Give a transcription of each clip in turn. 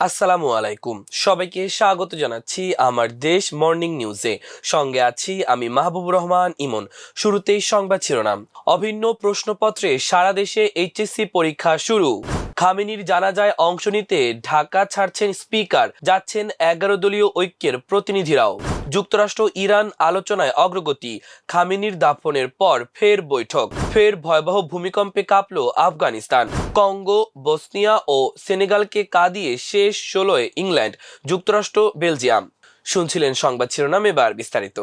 আসসালামু আলাইকুম, সবাইকে স্বাগত জানাচ্ছি আমার দেশ মর্নিং নিউজে। সঙ্গে আছি আমি মাহবুবুর রহমান ইমন। শুরুতেই সংবাদ শিরোনাম। অভিন্ন প্রশ্নপত্রে সারা দেশে এইচএসসি পরীক্ষা শুরু। খামেনির জানাজায় অংশ নিতে ঢাকা ছাড়ছেন স্পিকার, যাচ্ছেন 11 দলীয় ঐক্যের প্রতিনিধিরাও। যুক্তরাষ্ট্র ইরান আলোচনায় অগ্রগতি। খামেনির দাফনের পর ফের বৈঠক। ফের ভয়াবহ ভূমিকম্পে কাঁপল আফগানিস্তান। কঙ্গো, বসনিয়া ও সেনেগালকে কাঁদিয়ে শেষ 16 ইংল্যান্ড, যুক্তরাষ্ট্র, বেলজিয়াম। শুনছিলেন সংবাদ শিরোনাম, এবার বিস্তারিত।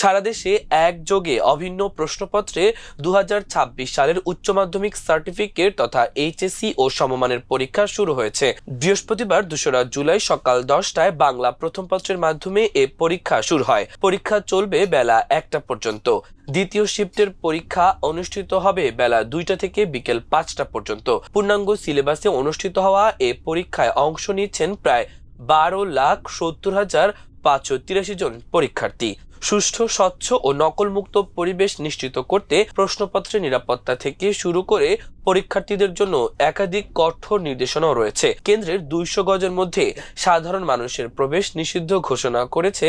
সারা দেশে একযোগে অভিন্ন প্রশ্নপত্রে 2026 সালের উচ্চ মাধ্যমিক সার্টিফিকেট তথা এইচএসসি ও সমমানের পরীক্ষা শুরু হয়েছে। বৃহস্পতিবার 2রা জুলাই সকাল 10টায় বাংলা প্রথম পত্রের মাধ্যমে এ পরীক্ষা শুরু হয়। পরীক্ষা চলবে বেলা 1টা পর্যন্ত। দ্বিতীয় শিফটের পরীক্ষা অনুষ্ঠিত হবে বেলা 2টা থেকে বিকেল 5টা পর্যন্ত। পূর্ণাঙ্গ সিলেবাসে অনুষ্ঠিত হওয়া এ পরীক্ষায় অংশ নিচ্ছেন প্রায় 12,70,583 জন পরীক্ষার্থী। সুষ্ঠু, স্বচ্ছ ও নকলমুক্ত পরিবেশ নিশ্চিত করতে প্রশ্নপত্রের নিরাপত্তা থেকে শুরু করে পরীক্ষার্থীদের জন্য একাধিক কঠোর নির্দেশনাও রয়েছে। কেন্দ্রের 200 গজের মধ্যে সাধারণ মানুষের প্রবেশ নিষিদ্ধ ঘোষণা করেছে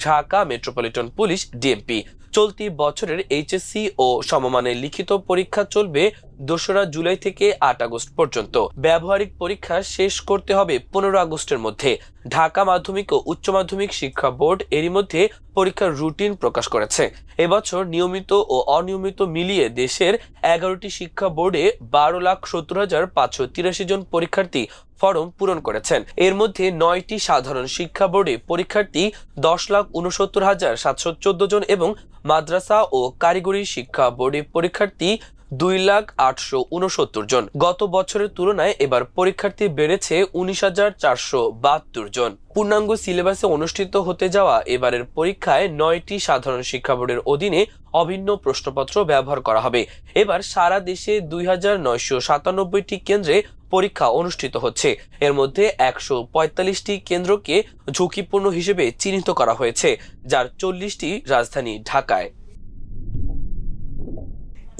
ঢাকা মেট্রোপলিটন পুলিশ, ডিএমপি। চলতি বছরের এইচএসসি ও সমমানের লিখিত পরীক্ষা চলবে 2রা জুলাই থেকে 8 আগস্ট পর্যন্ত। ব্যবহারিক পরীক্ষা শেষ করতে হবে 15 আগস্টের মধ্যে। ঢাকা মাধ্যমিক ও উচ্চ মাধ্যমিক শিক্ষা বোর্ড এরই মধ্যে পরীক্ষার রুটিন প্রকাশ করেছে। এবছর নিয়মিত ও অনিয়মিত মিলিয়ে দেশের 11টি শিক্ষা বোর্ডে 12,70,583 জন পরীক্ষার্থী ফরম পূরণ করেছেন। এর মধ্যে 9টি সাধারণ শিক্ষা বোর্ডে পরীক্ষার্থী 10,69,714 জন এবং মাদ্রাসা ও কারিগরি শিক্ষা বোর্ডে পরীক্ষার্থী 2,08,69 জন। গত বছরের তুলনায় এবার পরীক্ষার্থী বেড়েছে 19,472 জন। পূর্ণাঙ্গ সিলেবাসে অনুষ্ঠিত হতে যাওয়া এবারের পরীক্ষায় 9টি সাধারণ শিক্ষা বোর্ডের অধীনে অভিন্ন প্রশ্নপত্র ব্যবহার করা হবে। এবার সারা দেশে 2,997টি কেন্দ্রে পরীক্ষা অনুষ্ঠিত হচ্ছে। এর মধ্যে 145টি কেন্দ্রকে ঝুঁকিপূর্ণ হিসেবে চিহ্নিত করা হয়েছে, যার 40টি রাজধানী ঢাকায়।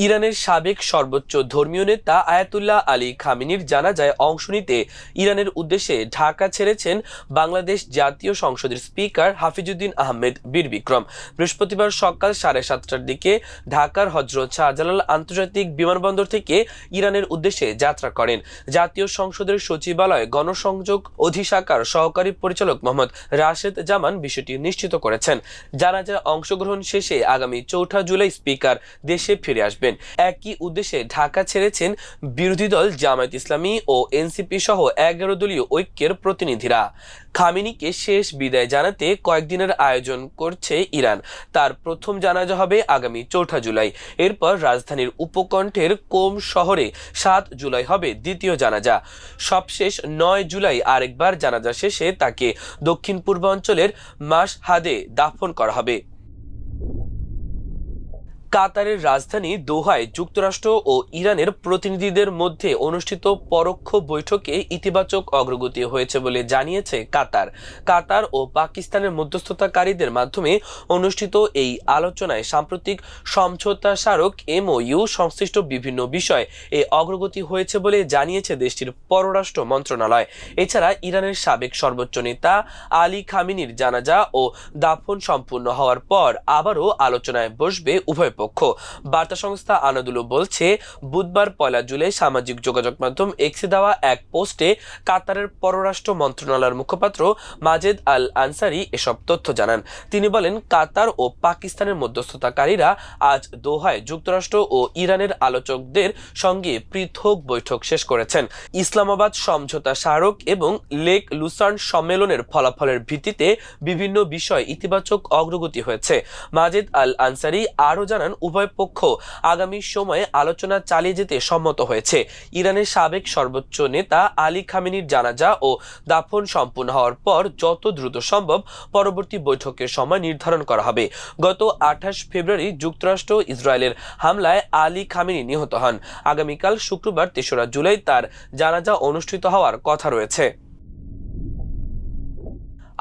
ইরানের সাবেক সর্বোচ্চ ধর্মীয় নেতা আয়াতুল্লাহ আলী খামেনির জানাজায় অংশ নিতে ইরানের উদ্দেশ্যে ঢাকা ছেড়েছেন বাংলাদেশ জাতীয় সংসদের স্পিকার হাফিজউদ্দিন আহমেদ বীর বিক্রম। বৃহস্পতিবার সকাল 7:30টার দিকে ঢাকার হযরত শাহজালাল আন্তর্জাতিক বিমানবন্দর থেকে ইরানের উদ্দেশ্যে যাত্রা করেন। জাতীয় সংসদের সচিবালয় গণসংযোগ অধিশাখার সহকারী পরিচালক মোহাম্মদ রাশেদ জামান বিষয়টি নিশ্চিত করেছেন। জানাজায় অংশগ্রহণ শেষে আগামী 4 জুলাই স্পিকার দেশে ফিরে আসবেন। একই উদ্দেশ্যে ঢাকা ছেড়েছেন বিরোধী দল জামায়াত ইসলামী ও এনসিপি সহ 11 দলীয় ঐক্যের প্রতিনিধিরা। খামেনিকে শেষ বিদায় জানাতে কয়েকদিনের আয়োজন করছে ইরান। তার প্রথম জানাজা হবে আগামী 4 জুলাই। এরপর রাজধানীর উপকণ্ঠের কোম শহরে 7 জুলাই হবে দ্বিতীয় জানাজা। সবশেষ 9 জুলাই আরেকবার জানাজা শেষে তাকে দক্ষিণ পূর্বাঞ্চলের মাশহাদে দাফন করা হবে। কাতারের রাজধানী দোহায় যুক্তরাষ্ট্র ও ইরানের প্রতিনিধিদের মধ্যে অনুষ্ঠিত পরোক্ষ বৈঠকে ইতিবাচক অগ্রগতি হয়েছে বলে জানিয়েছে কাতার। কাতার ও পাকিস্তানের মধ্যস্থতাকারীদের মাধ্যমে অনুষ্ঠিত এই আলোচনায় সাম্প্রতিক সমঝোতা স্মারক MOU সংশ্লিষ্ট বিভিন্ন বিষয়ে এই অগ্রগতি হয়েছে বলে জানিয়েছে দেশটির পররাষ্ট্র মন্ত্রণালয়। এছাড়া ইরানের সাবেক সর্বোচ্চ নেতা আলী খামেনির জানাজা ও দাফন সম্পূর্ণ হওয়ার পর আবারও আলোচনায় বসবে উভয় পক্ষ। বার্তা সংস্থা আনাদুলু বলছে, বুধবার 1 জুলাই সামাজিক যোগাযোগ মাধ্যম এক্সে দেওয়া এক পোস্টে কাতারের পররাষ্ট্র মন্ত্রণালয়ের মুখপাত্র মাজেদ আল আনসারি এসব তথ্য জানান। তিনি বলেন, কাতার ও পাকিস্তানের মধ্যস্থতাকারীরা আজ দোহায় যুক্তরাষ্ট্র ও ইরানের আলোচকদের সঙ্গে পৃথক বৈঠক শেষ করেছেন। ইসলামাবাদ সমঝোতা স্মারক এবং লেক লুসার্ন সম্মেলনের ফলাফলের ভিত্তিতে বিভিন্ন বিষয় ইতিবাচক অগ্রগতি হয়েছে। মাজেদ আল আনসারি আরও জানান, উভয় পক্ষ আগামী সময়ে আলোচনা চালিয়ে যেতে সম্মত হয়েছে। ইরানের সাবেক সর্বোচ্চ নেতা আলী খামেনির জানাজা ও দাফন সম্পূর্ণ হওয়ার পর যত দ্রুত সম্ভব পরবর্তী বৈঠকের সময় নির্ধারণ করা হবে। গত 28 ফেব্রুয়ারি যুক্তরাষ্ট্র ইসরায়েলের হামলায় আলী খামেনি নিহত হন। আগামীকাল শুক্রবার 3রা জুলাই তার জানাজা অনুষ্ঠিত হওয়ার কথা রয়েছে।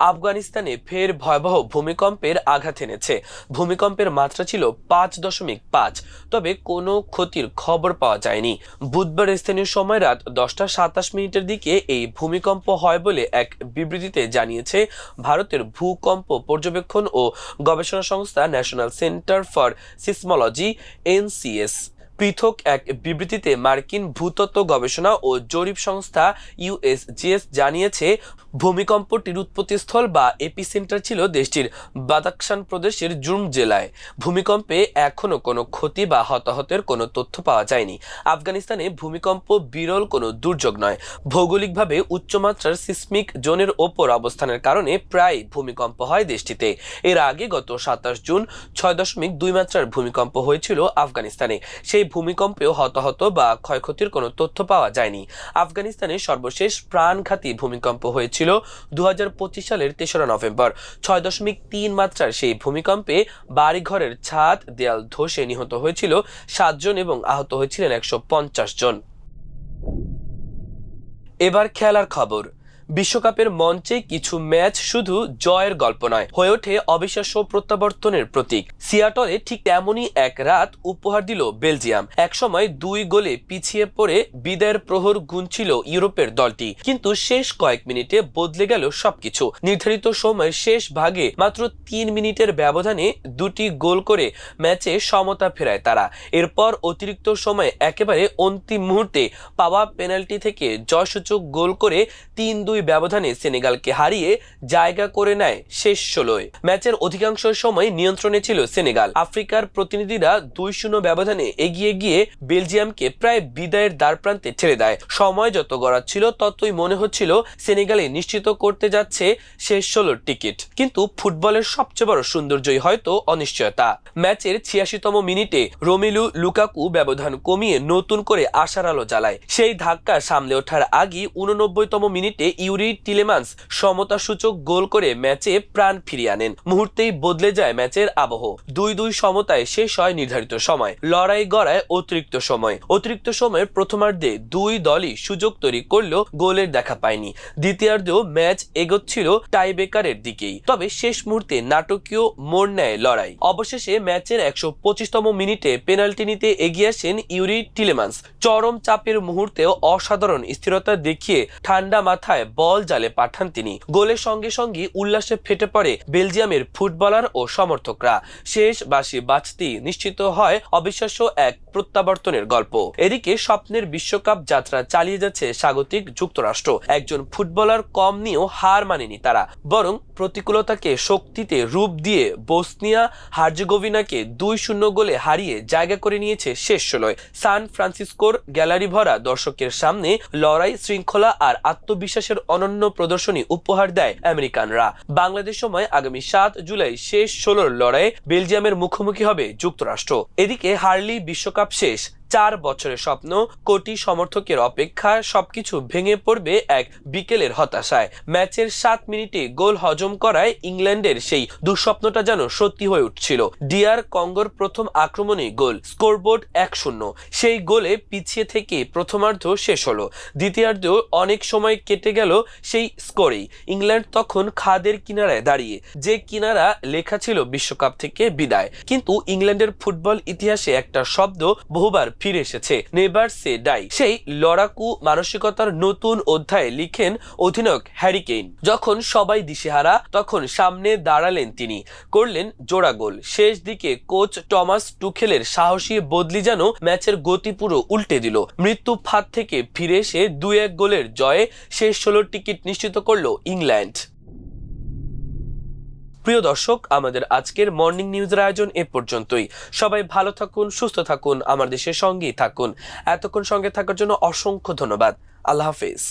আফগানিস্তানে ফের ভয়াবহ ভূমিকম্পের আঘাত এনেছে। ভূমিকম্পের মাত্রা ছিল 5.5, তবে কোনো ক্ষতির খবর পাওয়া যায়নি। বুধবার স্থানীয় সময় রাত 10:27 দিকে এই ভূমিকম্প হয় বলে এক বিবৃতিতে জানিয়েছে ভারতের ভূকম্প পর্যবেক্ষণ ও গবেষণা সংস্থা national centre for seismology (NCS). পৃথক এক বিবৃতিতে মার্কিন ভূতত্ত্ব গবেষণা ও জরিপ সংস্থা USGS জানিয়েছে ভূমিকম্পটির উৎপত্তিস্থল বা এপিসেন্টার ছিল দেশটির বাদাখশান প্রদেশের জুর্ম জেলায়। ভূমিকম্পে এখনো কোনো ক্ষতি বা হতাহতের কোনো তথ্য পাওয়া যায়নি। আফগানিস্তানে ভূমিকম্প বিরল কোনো দুর্যোগ নয়। ভৌগোলিকভাবে উচ্চমাত্রার সিসমিক জোনের ওপর অবস্থানের কারণে প্রায় ভূমিকম্প হয় দেশটিতে। এর আগে গত 27 জুন 6.2 মাত্রার ভূমিকম্প হয়েছিল আফগানিস্তানে। সেই ভূমিকম্পেও হতাহত বা ক্ষয়ক্ষতির কোনো তথ্য পাওয়া যায়নি। আফগানিস্তানে সর্বশেষ প্রাণঘাতী ভূমিকম্প হয়েছিল 2025 সালের 3রা নভেম্বর। 6.3 মাত্রার সেই ভূমিকম্পে বাড়িঘরের ছাদ দেয়াল ধসে নিহত হয়েছিল 7 জন এবং আহত হয়েছিলেন 150 জন। এবার খেলার খবর। বিশ্বকাপের মঞ্চে কিছু ম্যাচ শুধু জয়ের গল্প নয়, হয়ে ওঠে অবিশ্বাস্য প্রত্যাবর্তনের প্রতীক। সিয়াটলে ঠিক তেমনই এক রাত উপহার দিল বেলজিয়াম। একসময় 2 গোলে পিছিয়ে পড়ে বিদায়ের প্রহর গুনছিল ইউরোপের দলটি, কিন্তু শেষ কয়েক মিনিটে বদলে গেল সবকিছু। নির্ধারিত সময়ের শেষ ভাগে মাত্র 3 মিনিটের ব্যবধানে 2টি গোল করে ম্যাচে সমতা ফেরায় তারা। এরপর অতিরিক্ত সময়ে একেবারে অন্তিম মুহূর্তে পাওয়া পেনাল্টি থেকে জয়সূচক গোল করে 3-2 ব্যবধানে সেনেগালকে হারিয়ে জায়গা করে নেয় শেষ 16-য়। ম্যাচের অধিকাংশ সময় নিয়ন্ত্রণে ছিল সেনেগাল। আফ্রিকার প্রতিনিধিরা 2-0 ব্যবধানে এগিয়ে গিয়ে বেলজিয়ামকে প্রায় বিদায়ের দ্বারপ্রান্তে ঠেলে দেয়। সময় যত গড়াচ্ছিল ততই মনে হচ্ছিল সেনেগালে নিশ্চিত করতে যাচ্ছে শেষ 16-র টিকিট। কিন্তু ফুটবলের সবচেয়ে বড় সৌন্দর্যই হয়তো অনিশ্চয়তা। ম্যাচের 86তম মিনিটে রোমেলু লুকাকু ব্যবধান কমিয়ে নতুন করে আশার আলো জ্বালায়। সেই ধাক্কা সামলে ওঠার আগেই 89তম মিনিটে ইউরি টিলেমান্স সমতাসূচক গোল করে ম্যাচে প্রাণ ফিরিয়ে আনেন। মুহূর্তেই বদলে যায় ম্যাচের আবহ। 2-2 সমতায় শেষ হয় নির্ধারিত সময়। লড়াই গড়ায় অতিরিক্ত সময়ের প্রথমার্ধে 2 দলই সুযোগ তৈরি করলেও গোলের দেখা পায়নি। দ্বিতীয়ার্ধেও ম্যাচ এগোচ্ছিল টাইব্রেকারের দিকেই, তবে শেষ মুহূর্তে নাটকীয় মোড় নেয় লড়াই। অবশেষে ম্যাচের 125তম মিনিটে পেনাল্টি নিতে এগিয়ে আসেন ইউরি টিলেমান্স। চরম চাপের মুহূর্তেও অসাধারণ স্থিরতা দেখিয়ে ঠান্ডা মাথায় বল জালে পাঠান তিনি। গোলের সঙ্গে সঙ্গে উল্লাসে ফেটে পড়ে বেলজিয়ামের ফুটবলার ও সমর্থকরা। শেষ বাঁশি বাজতেই নিশ্চিত হয় অবিশ্বাস্য এক প্রত্যাবর্তনের গল্প। এদিকে স্বপ্নের বিশ্বকাপ যাত্রা চালিয়ে যাচ্ছে স্বাগতিক যুক্তরাষ্ট্র। একজন ফুটবলার কম নিয়েও হার মানেনি তারা, বরং প্রতিকূলতাকে শক্তিতে রূপ দিয়ে বসনিয়া হার্জেগোভিনাকে 2-0 গোলে হারিয়ে জায়গা করে নিয়েছে শেষ 16-য়। সান ফ্রান্সিসকোর গ্যালারি ভরা দর্শকের সামনে লড়াই, শৃঙ্খলা আর আত্মবিশ্বাসের অনন্য প্রদর্শনী উপহার দেয় আমেরিকানরা। বাংলাদেশ সময় আগামী 7 জুলাই শেষ 16-র লড়াইয়ে বেলজিয়ামের মুখোমুখি হবে যুক্তরাষ্ট্র। এদিকে হারলেই বিশ্বকাপ শেষ। 4 বছরের স্বপ্ন, কোটি সমর্থকের অপেক্ষা সবকিছু ভেঙে পড়বে এক বিকেলের হতাশায়। ম্যাচের 7 মিনিটে গোল হজম করায় ইংল্যান্ডের সেই দুঃস্বপ্নটা যেন সত্যি হয়ে উঠছিল। ডিআর কঙ্গোর প্রথম আক্রমণে গোল, স্কোরবোর্ড 1-0। সেই গোলে পিছিয়ে থেকে প্রথমার্ধ শেষ হলো। দ্বিতীয়ার্ধেও অনেক সময় কেটে গেল সেই স্কোরেই। ইংল্যান্ড তখন খাদের কিনারায় দাঁড়িয়ে, যে কিনারা লেখা ছিল বিশ্বকাপ থেকে বিদায়। কিন্তু ইংল্যান্ডের ফুটবল ইতিহাসে একটা শব্দ বহুবার ফিরে এসেছে, নেভার সে ডাই। সেই লড়াকু মানসিকতার নতুন অধ্যায় লিখেন অধিনায়ক হ্যারি কেইন। যখন সবাই দিশেহারা তখন সামনে দাঁড়ালেন তিনি, করলেন জোড়া গোল। শেষ দিকে কোচ টমাস টুখেলের সাহসী বদলি যেন ম্যাচের গতি পুরো উল্টে দিল। মৃত্যু ফাঁদ থেকে ফিরে এসে 2-1 গোলের জয়ে শেষ 16-র টিকিট নিশ্চিত করল ইংল্যান্ড। প্রিয় দর্শক, আমাদের আজকের মর্নিং নিউজের আয়োজন এ পর্যন্তই। সবাই ভালো থাকুন, সুস্থ থাকুন, আমার দেশের সঙ্গেই থাকুন। এতক্ষণ সঙ্গে থাকার জন্য অসংখ্য ধন্যবাদ। আল্লাহ হাফেজ।